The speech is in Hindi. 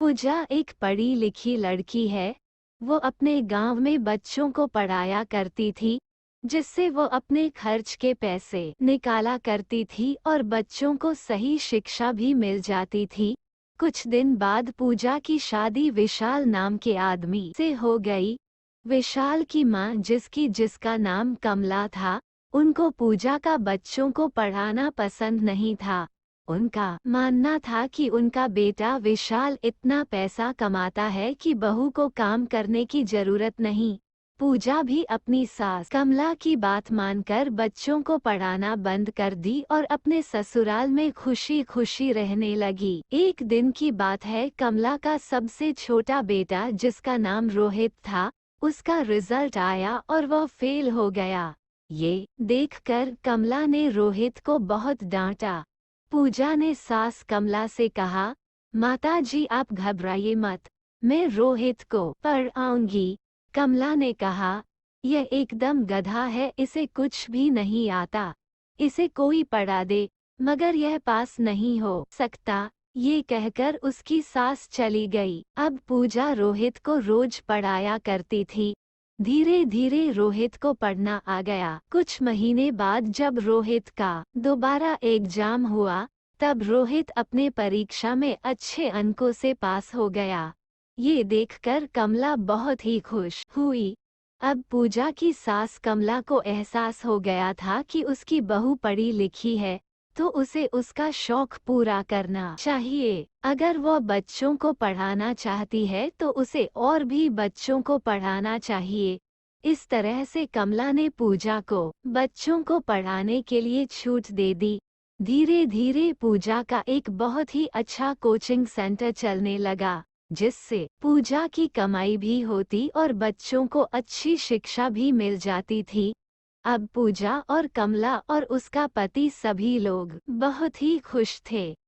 पूजा एक पढ़ी लिखी लड़की है। वो अपने गांव में बच्चों को पढ़ाया करती थी, जिससे वो अपने खर्च के पैसे निकाला करती थी और बच्चों को सही शिक्षा भी मिल जाती थी। कुछ दिन बाद पूजा की शादी विशाल नाम के आदमी से हो गई। विशाल की माँ जिसका नाम कमला था, उनको पूजा का बच्चों को पढ़ाना पसंद नहीं था। उनका मानना था कि उनका बेटा विशाल इतना पैसा कमाता है कि बहू को काम करने की जरूरत नहीं। पूजा भी अपनी सास कमला की बात मानकर बच्चों को पढ़ाना बंद कर दी और अपने ससुराल में खुशी खुशी रहने लगी। एक दिन की बात है, कमला का सबसे छोटा बेटा जिसका नाम रोहित था, उसका रिजल्ट आया और वह फेल हो गया। ये देखकर कमला ने रोहित को बहुत डांटा। पूजा ने सास कमला से कहा, माताजी आप घबराइए मत, मैं रोहित को पढ़ाऊंगी। कमला ने कहा, यह एकदम गधा है, इसे कुछ भी नहीं आता। इसे कोई पढ़ा दे, मगर यह पास नहीं हो सकता। ये कहकर उसकी सास चली गई। अब पूजा रोहित को रोज पढ़ाया करती थी। धीरे धीरे रोहित को पढ़ना आ गया। कुछ महीने बाद जब रोहित का दोबारा एग्जाम हुआ, तब रोहित अपने परीक्षा में अच्छे अंकों से पास हो गया। ये देखकर कमला बहुत ही खुश हुई। अब पूजा की सास कमला को एहसास हो गया था कि उसकी बहू पढ़ी लिखी है, तो उसे उसका शौक पूरा करना चाहिए। अगर वह बच्चों को पढ़ाना चाहती है तो उसे और भी बच्चों को पढ़ाना चाहिए। इस तरह से कमला ने पूजा को बच्चों को पढ़ाने के लिए छूट दे दी। धीरे धीरे पूजा का एक बहुत ही अच्छा कोचिंग सेंटर चलने लगा, जिससे पूजा की कमाई भी होती और बच्चों को अच्छी शिक्षा भी मिल जाती थी। अब पूजा और कमला और उसका पति सभी लोग बहुत ही खुश थे।